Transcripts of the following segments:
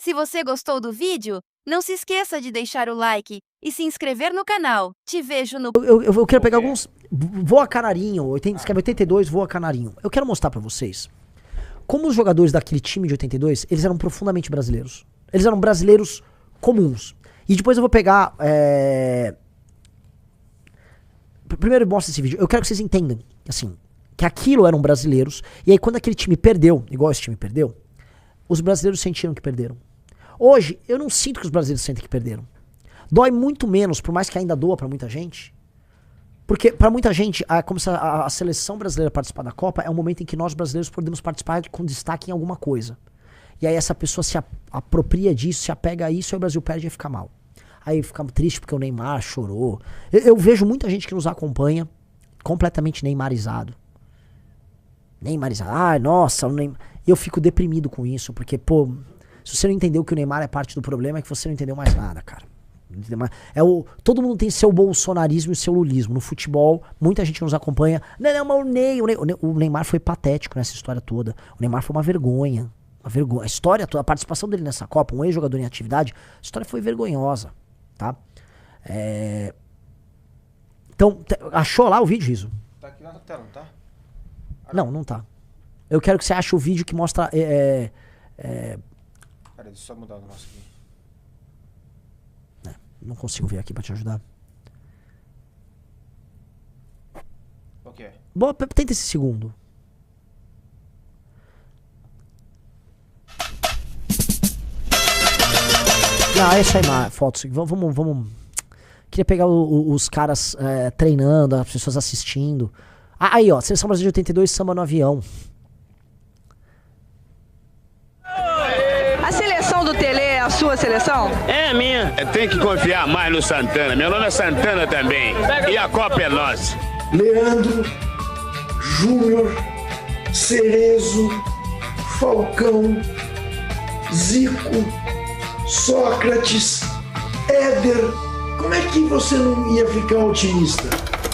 Se você gostou do vídeo, não se esqueça de deixar o like e se inscrever no canal. Te vejo no... Eu quero pegar alguns... Voa Canarinho, escreve 82, Voa Canarinho. Eu quero mostrar pra vocês como os jogadores daquele time de 82, eles eram profundamente brasileiros. Eles eram brasileiros comuns. E depois eu vou pegar... Primeiro mostra esse vídeo. Eu quero que vocês entendam, assim, que aquilo eram brasileiros. E aí quando aquele time perdeu, igual esse time perdeu, os brasileiros sentiram que perderam. Hoje, eu não sinto que os brasileiros sentem que perderam. Dói muito menos, por mais que ainda doa pra muita gente. Porque pra muita gente, como se a seleção brasileira participar da Copa é um momento em que nós brasileiros podemos participar com destaque em alguma coisa. E aí essa pessoa se apropria disso, se apega a isso, e o Brasil perde e fica mal. Aí fica triste porque o Neymar chorou. Eu vejo muita gente que nos acompanha completamente neymarizado. Neymarizado. Ai, nossa, o Neymar... E eu fico deprimido com isso, porque, pô... Se você não entendeu que o Neymar é parte do problema, é que você não entendeu mais nada, cara. Todo mundo tem seu bolsonarismo e seu lulismo. No futebol, muita gente nos acompanha. Não, mas o Neymar foi patético nessa história toda. O Neymar foi uma vergonha. Uma vergonha. A história toda, a participação dele nessa Copa, um ex-jogador em atividade, a história foi vergonhosa, tá? Então, achou lá o vídeo, Riso? Tá aqui na tela, não tá? Não tá. Eu quero que você ache o vídeo que mostra... Peraí, deixa eu só mudar o nosso aqui. Não consigo ver aqui pra te ajudar. O que é? Boa, tenta esse segundo. Não, essa aí, fotos. Vamos. Queria pegar os caras treinando, as pessoas assistindo. Aí, ó, Seleção Brasileira de 82, samba no avião. A seleção do Tele é a sua seleção? É a minha. Tem que confiar mais no Santana. Meu nome é Santana também. E a Copa é nossa. Leandro, Júnior, Cerezo, Falcão, Zico, Sócrates, Éder. Como é que você não ia ficar otimista?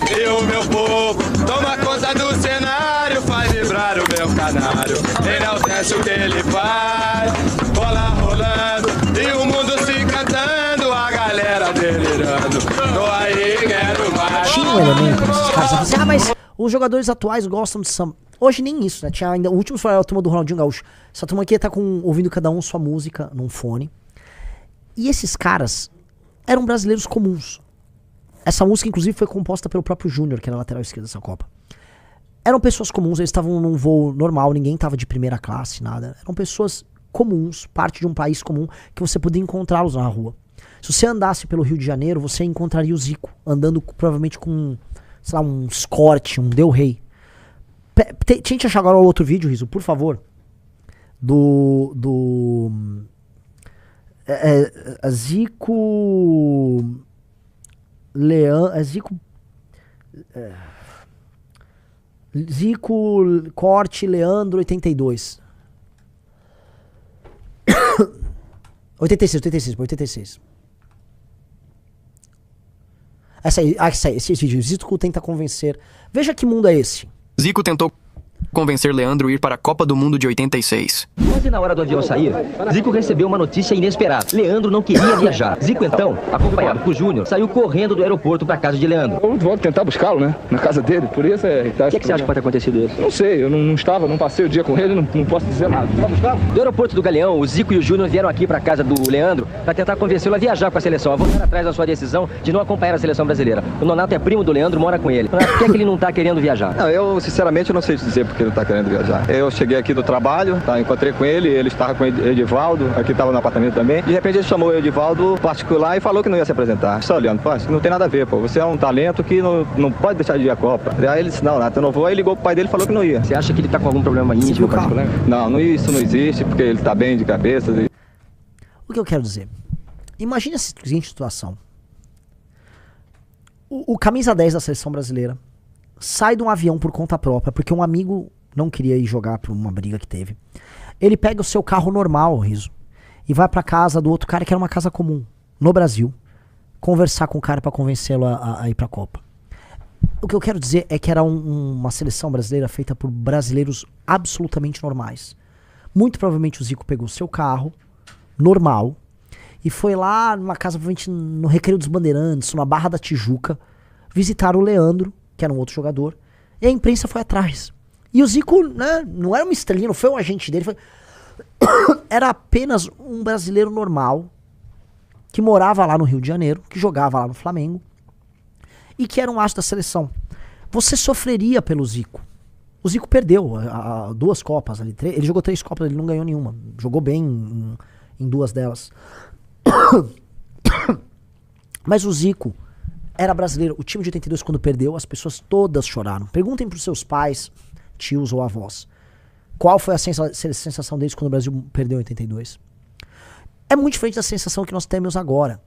E o meu povo toma conta do cenário, faz vibrar o meu canário. Ele é o teste que ele faz, bola rolando e o mundo se cantando, a galera delirando. Tô aí, quero mais. Tinha um elemento nesses caras. Assim, mas os jogadores atuais gostam de samba. Hoje nem isso, né? Tinha ainda, o último foi a turma do Ronaldinho Gaúcho. Essa turma aqui tá ouvindo cada um sua música num fone. E esses caras eram brasileiros comuns. Essa música, inclusive, foi composta pelo próprio Júnior, que era a lateral esquerda dessa Copa. Eram pessoas comuns, eles estavam num voo normal, ninguém tava de primeira classe, nada. Eram pessoas comuns, parte de um país comum, que você podia encontrá-los na rua. Se você andasse pelo Rio de Janeiro, você encontraria o Zico, andando provavelmente com, sei lá, um Escort, um Del Rey. Tente achar agora o outro vídeo, Riso, por favor. Zico... Zico, Corte, Leandro, 82. 86. Essa aí, esse vídeo. Zico tenta convencer. Veja que mundo é esse. Zico tentou convencer Leandro a ir para a Copa do Mundo de 86. Quase na hora do avião sair, Zico recebeu uma notícia inesperada. Leandro não queria viajar. Zico, então, acompanhado por Júnior, saiu correndo do aeroporto para a casa de Leandro. Eu vou tentar buscá-lo, né? Na casa dele, por isso é... O que é que você acha que pode ter acontecido isso? Não sei, eu não passei o dia com ele, não posso dizer nada. Vai buscá-lo? Do aeroporto do Galeão, o Zico e o Júnior vieram aqui para a casa do Leandro para tentar convencê-lo a viajar com a seleção, a voltar atrás da sua decisão de não acompanhar a seleção brasileira. O Nonato é primo do Leandro, mora com ele. Por que é que ele não tá querendo viajar? Não, eu, sinceramente, eu não sei dizer porque ele não tá querendo viajar. Eu cheguei aqui do trabalho, encontrei com ele estava com o Edivaldo, aqui estava no apartamento também. De repente ele chamou o Edivaldo particular e falou que não ia se apresentar. Só olhando, pô, não tem nada a ver, pô. Você é um talento que não pode deixar de ir à Copa. Aí ele disse, não, Nato, eu não vou. Aí ligou pro pai dele e falou que não ia. Você acha que ele tá com algum problema íntimo particular? Não, isso não existe, porque ele tá bem de cabeça. O que eu quero dizer? Imagina a seguinte situação. O camisa 10 da seleção brasileira sai de um avião por conta própria, porque um amigo não queria ir jogar por uma briga que teve. Ele pega o seu carro normal, Riso, e vai pra casa do outro cara que era uma casa comum, no Brasil, conversar com o cara pra convencê-lo a ir pra Copa. O que eu quero dizer é que era uma seleção brasileira feita por brasileiros absolutamente normais. Muito provavelmente o Zico pegou seu carro, normal, e foi lá numa casa, provavelmente no Recreio dos Bandeirantes, na Barra da Tijuca, visitar o Leandro, que era um outro jogador, e a imprensa foi atrás. E o Zico, né, não era uma estrelinha, não foi um agente dele, era apenas um brasileiro normal, que morava lá no Rio de Janeiro, que jogava lá no Flamengo, e que era um astro da seleção. Você sofreria pelo Zico. O Zico perdeu 2 Copas ali, ele jogou 3 Copas, ele não ganhou nenhuma. Jogou bem em 2 delas. Mas o Zico era brasileiro. O time de 82, quando perdeu, as pessoas todas choraram. Perguntem pros seus pais, tios ou avós, qual foi a sensação deles quando o Brasil perdeu em 82. É muito diferente da sensação que nós temos agora.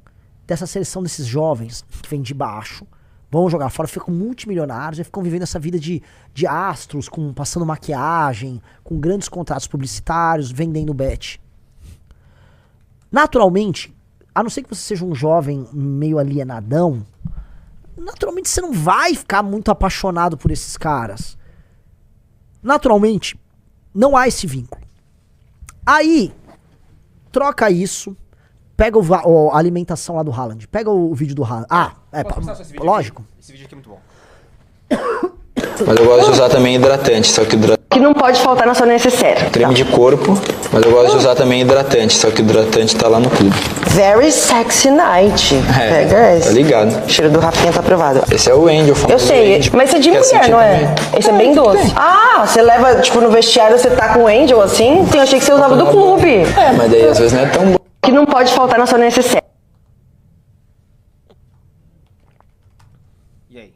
Dessa seleção desses jovens que vêm de baixo, vão jogar fora, ficam multimilionários e ficam vivendo essa vida de astros, passando maquiagem, com grandes contratos publicitários, vendendo bet. Naturalmente, a não ser que você seja um jovem meio alienadão, naturalmente você não vai ficar muito apaixonado por esses caras. Naturalmente, não há esse vínculo. Aí, troca isso, pega a alimentação lá do Haaland, pega o vídeo do Haaland. Lógico. Esse vídeo aqui é muito bom. Mas eu gosto de usar também hidratante, só que Que não pode faltar na sua necessaire. creme de corpo, mas eu gosto de usar também hidratante, só que o hidratante tá lá no clube. Very sexy night. É, Pega esse. tá ligado. O cheiro do Rafinha tá aprovado. Esse é o Angel, Eu sei, mas esse é de mulher, não é? Esse é bem doce. Ah, você leva, tipo, no vestiário, você tá com o Angel assim? Eu achei que você usava do clube. É, mas daí às vezes não é tão bom. Que não pode faltar na sua necessaire. E aí?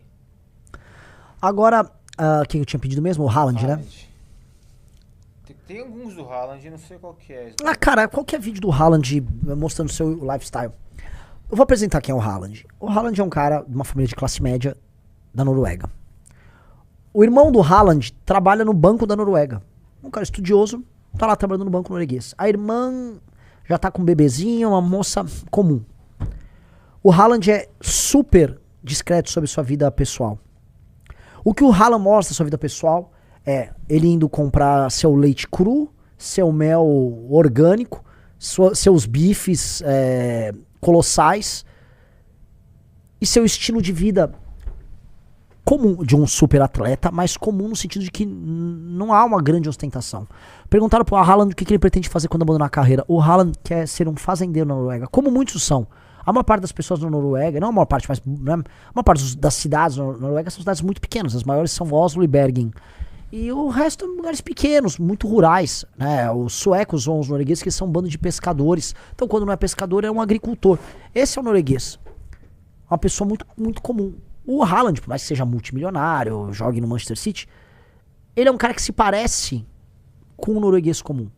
Agora, quem eu tinha pedido mesmo? O Haaland, né? Tem alguns do Haaland, não sei qual que é. Cara, qualquer vídeo do Haaland mostrando seu lifestyle. Eu vou apresentar quem é o Haaland. O Haaland é um cara de uma família de classe média da Noruega. O irmão do Haaland trabalha no banco da Noruega. Um cara estudioso, tá lá trabalhando no banco norueguês. A irmã já tá com um bebezinho, uma moça comum. O Haaland é super discreto sobre sua vida pessoal. O que o Haaland mostra da sua vida pessoal é ele indo comprar seu leite cru, seu mel orgânico, seus bifes colossais e seu estilo de vida comum, de um super atleta, mas comum no sentido de que não há uma grande ostentação. Perguntaram pro Haaland o que ele pretende fazer quando abandonar a carreira. O Haaland quer ser um fazendeiro na Noruega, como muitos são. A maior parte das pessoas na Noruega, não a maior parte, mas a maior parte das cidades na Noruega são cidades muito pequenas. As maiores são Oslo e Bergen. E o resto são lugares pequenos, muito rurais, né? Os suecos ou os noruegueses que são um bando de pescadores. Então quando não é pescador é um agricultor. Esse é o norueguês. Uma pessoa muito, muito comum. O Haaland, por mais que seja multimilionário, jogue no Manchester City, ele é um cara que se parece com um norueguês comum.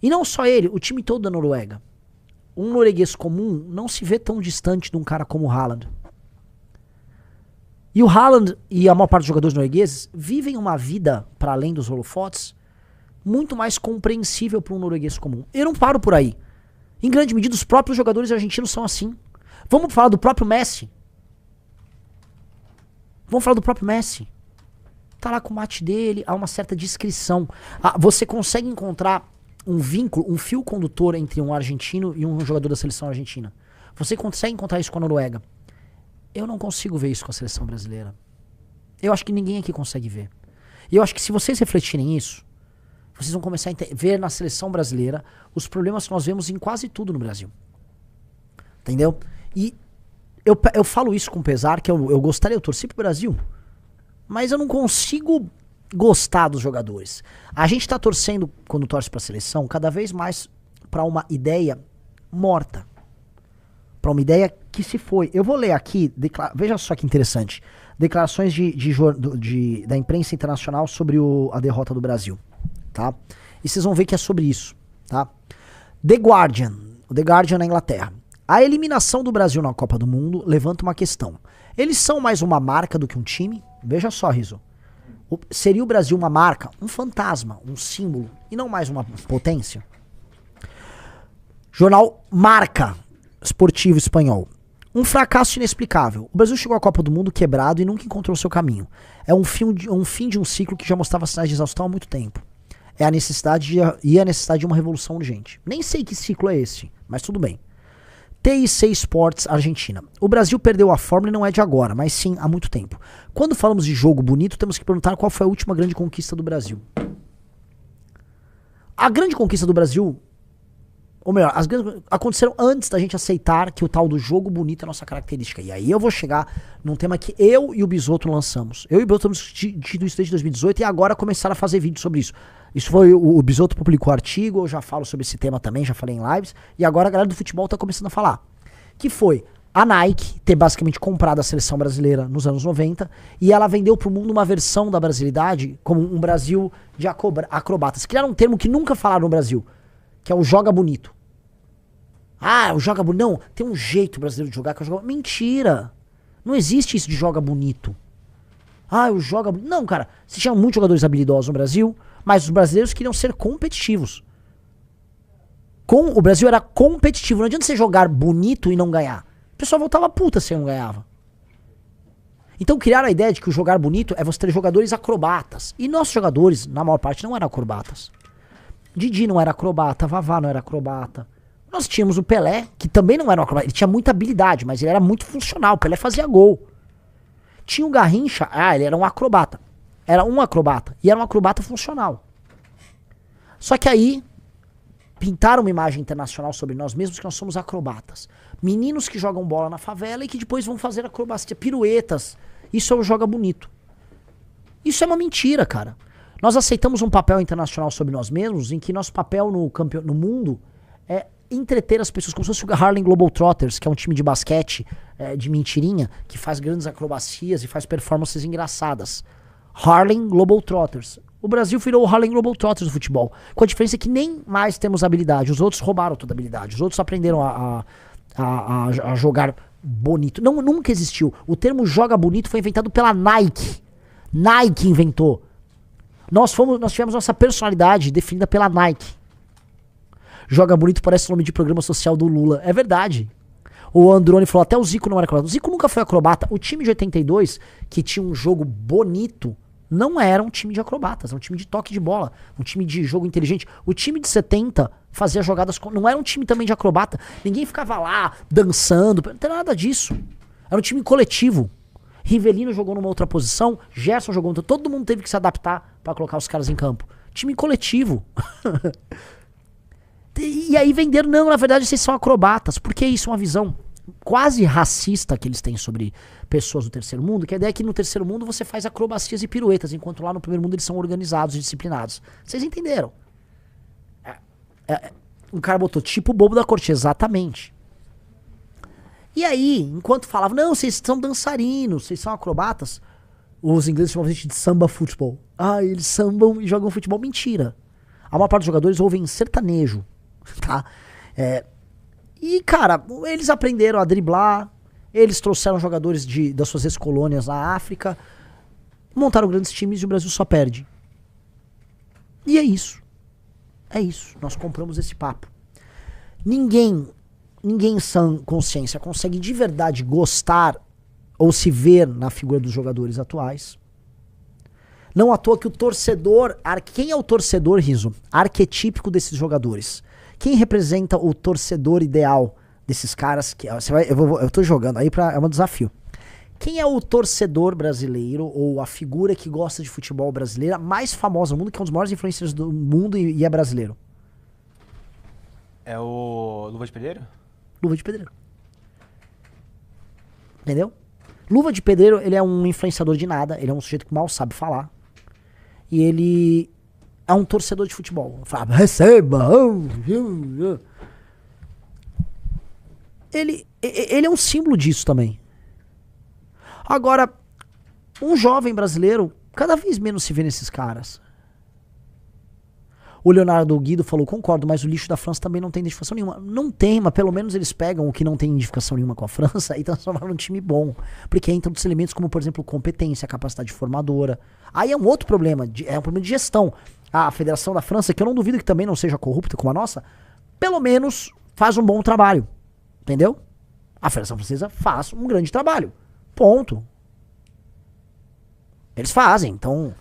E não só ele, o time todo da Noruega. Um norueguês comum não se vê tão distante de um cara como o Haaland. E o Haaland e a maior parte dos jogadores noruegueses vivem uma vida, para além dos holofotes, muito mais compreensível para um norueguês comum. Eu não paro por aí. Em grande medida, os próprios jogadores argentinos são assim. Vamos falar do próprio Messi. Vamos falar do próprio Messi. Tá lá com o mate dele, há uma certa discrição. Você consegue encontrar um vínculo, um fio condutor entre um argentino e um jogador da seleção argentina. Você consegue encontrar isso com a Noruega. Eu não consigo ver isso com a seleção brasileira. Eu acho que ninguém aqui consegue ver. E eu acho que se vocês refletirem isso, vocês vão começar a ver na seleção brasileira os problemas que nós vemos em quase tudo no Brasil. Entendeu? E eu falo isso com pesar, que eu gostaria, eu torci pro Brasil, mas eu não consigo gostar dos jogadores. A gente tá torcendo, quando torce pra seleção, cada vez mais pra uma ideia morta. Pra uma ideia que se foi. Eu vou ler aqui, veja só que interessante, declarações da imprensa internacional sobre a derrota do Brasil, tá? E vocês vão ver que é sobre isso, tá? The Guardian na Inglaterra. A eliminação do Brasil na Copa do Mundo levanta uma questão. Eles são mais uma marca do que um time? Veja só, Rizzo. Seria o Brasil uma marca, um fantasma, um símbolo, e não mais uma potência? Jornal Marca Esportivo Espanhol. Um fracasso inexplicável. O Brasil chegou à Copa do Mundo quebrado e nunca encontrou seu caminho. É um fim de um ciclo que já mostrava sinais de exaustão há muito tempo. é a necessidade de uma revolução urgente. Nem sei que ciclo é esse, mas tudo bem. TIC Sports Argentina. O Brasil perdeu a fórmula e não é de agora, mas sim há muito tempo. Quando falamos de jogo bonito, temos que perguntar qual foi a última grande conquista do Brasil. A grande conquista do Brasil, ou melhor, as grandes aconteceram antes da gente aceitar que o tal do jogo bonito é a nossa característica. E aí eu vou chegar num tema que eu e o Bisotto lançamos. Eu e o Bisotto temos discutido isso desde 2018 e agora começaram a fazer vídeos sobre isso. Isso foi, o Bisotto publicou artigo, eu já falo sobre esse tema também, já falei em lives. E agora a galera do futebol tá começando a falar. Que foi a Nike ter basicamente comprado a seleção brasileira nos anos 90 e ela vendeu pro mundo uma versão da brasilidade como um Brasil de acrobatas. Criaram um termo que nunca falaram no Brasil, que é o joga bonito. Ah, o joga bonito. Não, tem um jeito brasileiro de jogar que é o joga... Mentira! Não existe isso de joga bonito. Ah, o joga bonito. Não, cara, você tinha muitos jogadores habilidosos no Brasil, mas os brasileiros queriam ser competitivos. O Brasil era competitivo. Não adianta você jogar bonito e não ganhar. O pessoal voltava puta se não ganhava. Então criaram a ideia de que o jogar bonito é você ter jogadores acrobatas. E nossos jogadores, na maior parte, não eram acrobatas. Didi não era acrobata, Vavá não era acrobata. Nós tínhamos o Pelé, que também não era um acrobata. Ele tinha muita habilidade, mas ele era muito funcional. O Pelé fazia gol. Tinha o Garrincha, ele era um acrobata. Era um acrobata. E era um acrobata funcional. Só que aí pintaram uma imagem internacional sobre nós mesmos que nós somos acrobatas. Meninos que jogam bola na favela e que depois vão fazer acrobacia, piruetas. Isso é o joga bonito. Isso é uma mentira, cara. Nós aceitamos um papel internacional sobre nós mesmos em que nosso papel no mundo é entreter as pessoas, como se fosse o Harlem Globetrotters, que é um time de basquete de mentirinha, que faz grandes acrobacias e faz performances engraçadas. Harlem Globetrotters. O Brasil virou o Harlem Globetrotters do futebol. Com a diferença que nem mais temos habilidade. Os outros roubaram toda a habilidade. Os outros aprenderam a jogar bonito. Não, nunca existiu. O termo joga bonito foi inventado pela Nike. Nike inventou. Nós tivemos nossa personalidade definida pela Nike. Joga bonito parece o nome de programa social do Lula. É verdade. O Androne falou, até o Zico não era acrobata. O Zico nunca foi acrobata. O time de 82, que tinha um jogo bonito, não era um time de acrobatas. Era um time de toque de bola. Um time de jogo inteligente. O time de 70 fazia jogadas... Não era um time também de acrobata. Ninguém ficava lá dançando. Não tem nada disso. Era um time coletivo. Rivelino jogou numa outra posição. Gerson jogou outra. Todo mundo teve que se adaptar pra colocar os caras em campo. Time coletivo. E aí venderam, não, na verdade vocês são acrobatas. Porque isso é uma visão quase racista que eles têm sobre pessoas do terceiro mundo, que a ideia é que no terceiro mundo você faz acrobacias e piruetas, enquanto lá no primeiro mundo eles são organizados e disciplinados. Vocês entenderam? Um cara botou tipo bobo da corte, exatamente. E aí, enquanto falava, não, vocês são dançarinos, vocês são acrobatas, os ingleses chamam a gente de samba futebol. Eles sambam e jogam futebol. Mentira. A maior parte dos jogadores ouvem sertanejo, tá? E, cara, eles aprenderam a driblar, eles trouxeram jogadores das suas ex-colônias na África, montaram grandes times e o Brasil só perde. E é isso. É isso. Nós compramos esse papo. Ninguém em sã consciência consegue de verdade gostar ou se ver na figura dos jogadores atuais. Não à toa que o torcedor... Quem é o torcedor, Riso? Arquetípico desses jogadores. Quem representa o torcedor ideal desses caras? Eu tô jogando aí é um desafio. Quem é o torcedor brasileiro ou a figura que gosta de futebol brasileira mais famosa no mundo, que é um dos maiores influencers do mundo e é brasileiro? É o Luva de Pedreiro? Luva de Pedreiro. Entendeu? Luva de Pedreiro, ele é um influenciador de nada, ele é um sujeito que mal sabe falar. E ele é um torcedor de futebol. Fala, receba! Ele é um símbolo disso também. Agora, um jovem brasileiro, cada vez menos se vê nesses caras. O Leonardo Guido falou, concordo, mas o lixo da França também não tem identificação nenhuma. Não tem, mas pelo menos eles pegam o que não tem identificação nenhuma com a França e transformam num time bom. Porque entram outros elementos como, por exemplo, competência, capacidade formadora. Aí é um outro problema, é um problema de gestão. A Federação da França, que eu não duvido que também não seja corrupta como a nossa, pelo menos faz um bom trabalho. Entendeu? A Federação Francesa faz um grande trabalho. Ponto. Eles fazem, então...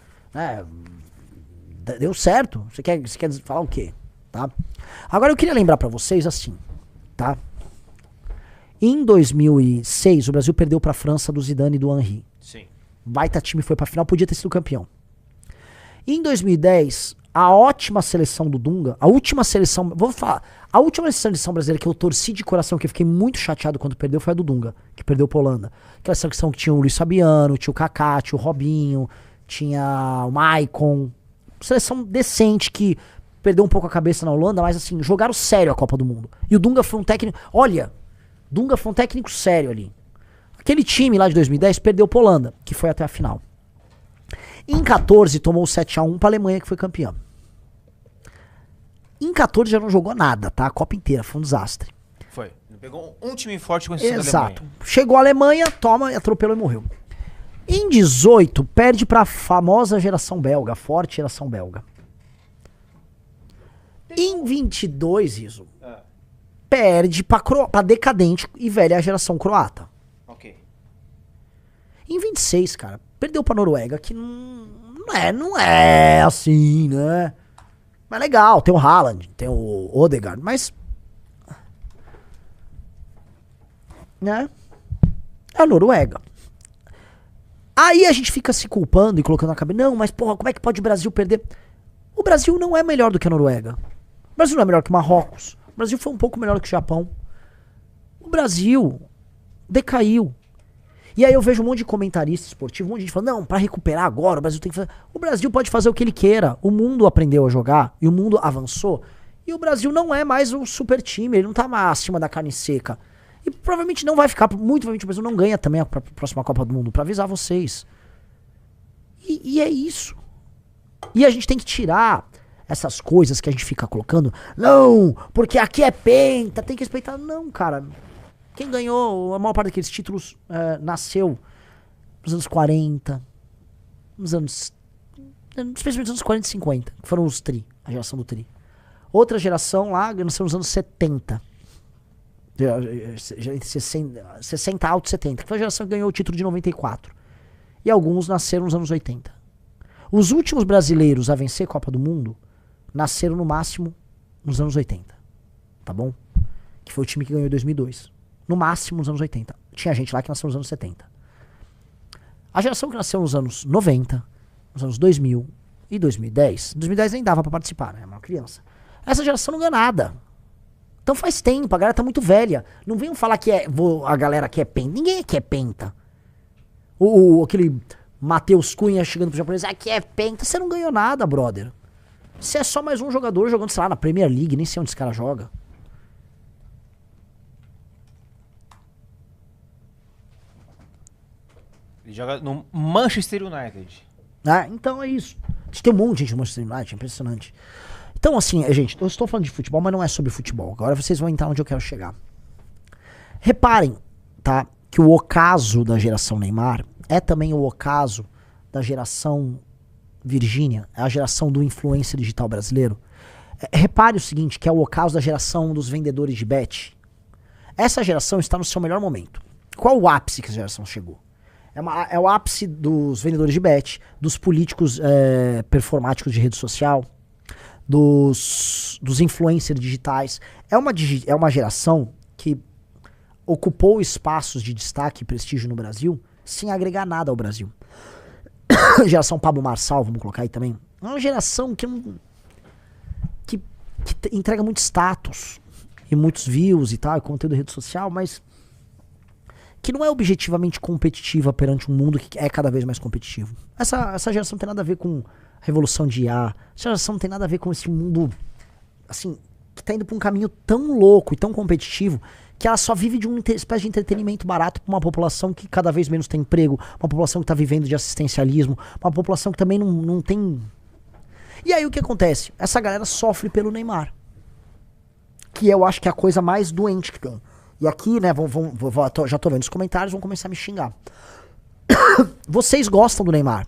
Deu certo. Você quer falar o quê? Tá? Agora eu queria lembrar pra vocês assim, tá? Em 2006, o Brasil perdeu pra França do Zidane e do Henry. Sim. Baita time, foi pra final, podia ter sido campeão. Em 2010, a ótima seleção do Dunga, a última seleção, vou falar, a última seleção brasileira que eu torci de coração, que eu fiquei muito chateado quando perdeu, foi a do Dunga, que perdeu pra Holanda. Aquela seleção que tinha o Luiz Fabiano, tinha o Kaká, tinha o Robinho, tinha o Maicon. Seleção decente que perdeu um pouco a cabeça na Holanda, mas assim, jogaram sério a Copa do Mundo. E o Dunga foi um técnico, olha, Dunga foi um técnico sério ali. Aquele time lá de 2010 perdeu pra Holanda, que foi até a final. Em 14 tomou 7-1 pra Alemanha, que foi campeã. Em 14 já não jogou nada, tá? A Copa inteira, foi um desastre. Foi. Pegou um time forte com esse da Exato. Alemanha. Chegou a Alemanha, toma, atropelou e morreu. Em 18, perde pra famosa geração belga, forte geração belga. Em 22, Iso, perde pra decadente e velha geração croata. Ok. Em 26, cara, perdeu pra Noruega, que não é assim, né? Mas legal, tem o Haaland, tem o Odegaard, mas... né? É a Noruega. Aí a gente fica se culpando e colocando na cabeça, não, mas porra, como é que pode o Brasil perder? O Brasil não é melhor do que a Noruega. O Brasil não é melhor que o Marrocos. O Brasil foi um pouco melhor do que o Japão. O Brasil decaiu. E aí eu vejo um monte de comentarista esportivo, um monte de gente falando, não, pra recuperar agora, o Brasil tem que fazer... O Brasil pode fazer o que ele queira. O mundo aprendeu a jogar e o mundo avançou. E o Brasil não é mais um super time, ele não tá mais acima da carne seca. E provavelmente não vai ficar, muito provavelmente o Brasil não ganha também a próxima Copa do Mundo, pra avisar vocês. E é isso. E a gente tem que tirar essas coisas que a gente fica colocando. Não, porque aqui é penta, tem que respeitar. Não, cara. Quem ganhou a maior parte daqueles títulos nasceu nos anos 40, especialmente nos anos 40 e 50, que foram os tri, a geração do tri. Outra geração lá nasceu nos anos 70. 60 alto 70, que foi a geração que ganhou o título de 94. E alguns nasceram nos anos 80. Os últimos brasileiros a vencer a Copa do Mundo nasceram no máximo nos anos 80. Tá bom? Que foi o time que ganhou em 2002. No máximo nos anos 80. Tinha gente lá que nasceu nos anos 70. A geração que nasceu nos anos 90, nos anos 2000 e 2010, 2010 nem dava pra participar, né? Uma criança. Essa geração não ganha nada. Então faz tempo, a galera tá muito velha. Não venham falar que a galera quer penta. Ninguém quer penta. Aquele Matheus Cunha chegando pro japonês, aqui é penta. Você não ganhou nada, brother. Você é só mais um jogador jogando, sei lá, na Premier League. Nem sei onde esse cara joga. Ele joga no Manchester United. Ah, então é isso. Tem um monte de gente no Manchester United, é impressionante. Então, assim, gente, eu estou falando de futebol, mas não é sobre futebol. Agora vocês vão entrar onde eu quero chegar. Reparem, tá, que o ocaso da geração Neymar é também o ocaso da geração Virgínia, é a geração do influencer digital brasileiro. Repare o seguinte, que é o ocaso da geração dos vendedores de bet. Essa geração está no seu melhor momento. Qual o ápice que essa geração chegou? É o ápice dos vendedores de bet, dos políticos performáticos de rede social, dos influencers digitais. É uma geração que ocupou espaços de destaque e prestígio no Brasil sem agregar nada ao Brasil. Geração Pablo Marçal, vamos colocar aí também. É uma geração que entrega muito status e muitos views e tal, e conteúdo de rede social, mas que não é objetivamente competitiva perante um mundo que é cada vez mais competitivo. Essa geração não tem nada a ver com revolução de IA. Essa geração não tem nada a ver com esse mundo, assim, que tá indo pra um caminho tão louco e tão competitivo que ela só vive de uma espécie de entretenimento barato pra uma população que cada vez menos tem emprego, uma população que tá vivendo de assistencialismo, uma população que também não tem... E aí o que acontece? Essa galera sofre pelo Neymar. Que eu acho que é a coisa mais doente que tem. E aqui, né, já tô vendo os comentários, vão começar a me xingar. Vocês gostam do Neymar?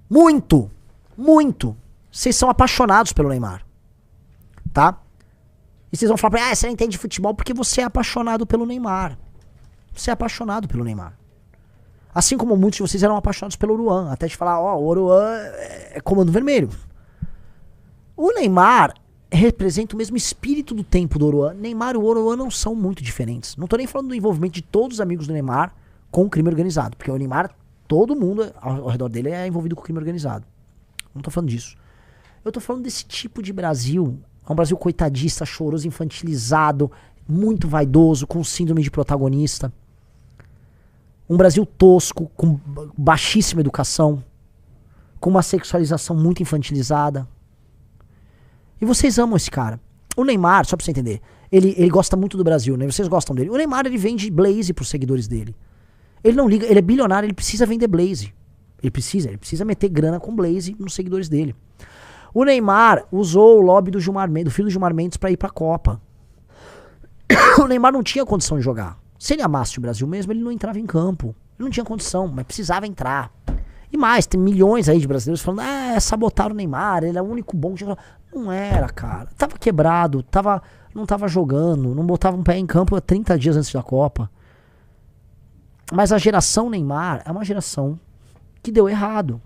Muito! Muito! Vocês são apaixonados pelo Neymar. Tá? E vocês vão falar pra mim, você não entende de futebol porque você é apaixonado pelo Neymar. Você é apaixonado pelo Neymar. Assim como muitos de vocês eram apaixonados pelo Oruan. Até de falar, o Oruan é comando vermelho. O Neymar representa o mesmo espírito do tempo do Oruan. Neymar e o Oruan não são muito diferentes. Não tô nem falando do envolvimento de todos os amigos do Neymar com o crime organizado. Porque o Neymar, todo mundo ao redor dele é envolvido com o crime organizado. Não tô falando disso. Eu tô falando desse tipo de Brasil. É um Brasil coitadista, choroso, infantilizado, muito vaidoso, com síndrome de protagonista. Um Brasil tosco, com baixíssima educação, com uma sexualização muito infantilizada. E vocês amam esse cara. O Neymar, só pra você entender, ele gosta muito do Brasil, né? Vocês gostam dele. O Neymar, ele vende Blaze pros seguidores dele. Ele não liga, ele é bilionário, ele precisa vender Blaze. Ele precisa meter grana com Blaze nos seguidores dele. O Neymar usou o lobby do Gilmar Mendes, do filho do Gilmar Mendes, pra ir pra Copa. O Neymar não tinha condição de jogar. Se ele amasse o Brasil mesmo, ele não entrava em campo. Ele não tinha condição, mas precisava entrar. E mais, tem milhões aí de brasileiros falando, sabotaram o Neymar, ele é o único bom que joga. Não era, cara. Tava quebrado, não tava jogando, não botava um pé em campo 30 dias antes da Copa. Mas a geração Neymar é uma geração que deu errado.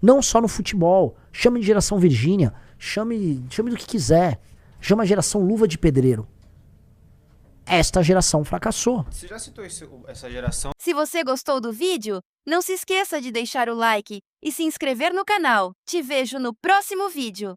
Não só no futebol. Chame de geração Virgínia, chame do que quiser. Chama a geração Luva de Pedreiro. Esta geração fracassou. Você já citou essa geração? Se você gostou do vídeo, não se esqueça de deixar o like e se inscrever no canal. Te vejo no próximo vídeo.